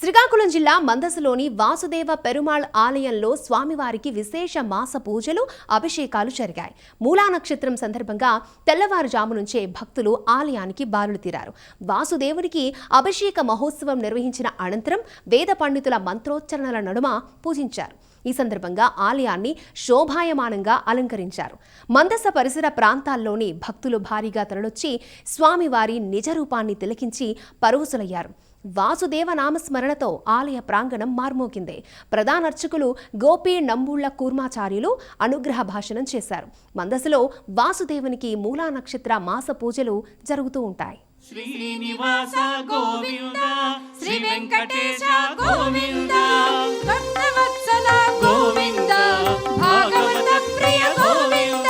శ్రీకాకుళం జిల్లా మందసలోని వాసుదేవ పెరుమాళ్ ఆలయంలో స్వామివారికి విశేష మాస పూజలు, అభిషేకాలు జరిగాయి. మూలా నక్షత్రం సందర్భంగా తెల్లవారుజాము నుంచే భక్తులు ఆలయానికి బారులు తీరారు. వాసుదేవునికి అభిషేక మహోత్సవం నిర్వహించిన అనంతరం వేద పండితుల మంత్రోచ్చరణల నడుమ పూజించారు. ఈ సందర్భంగా ఆలయాన్ని శోభాయమానంగా అలంకరించారు. మందస పరిసర ప్రాంతాల్లోని భక్తులు భారీగా తరలొచ్చి స్వామివారి నిజ రూపాన్ని తిలకించి పరవశులయ్యారు. వాసుదేవ నామస్మరణతో ఆలయ ప్రాంగణం మార్మోగింది. ప్రధాన అర్చకులు గోపి నంబుళ్ల కూర్మాచార్యులు అనుగ్రహ భాషణం చేశారు. మందసలో వాసుదేవునికి మూలా నక్షత్ర మాస పూజలు జరుగుతూ ఉంటాయి. శ్రీనివాస గోవింద, శ్రీ వెంకటేశ గోవింద, భక్తవత్సల గోవింద, భాగవత ప్రియ గోవింద,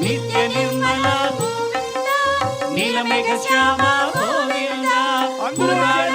నిత్య నిర్మల గోవింద, నీలమేఘ శ్యామ గోవింద, పురాణ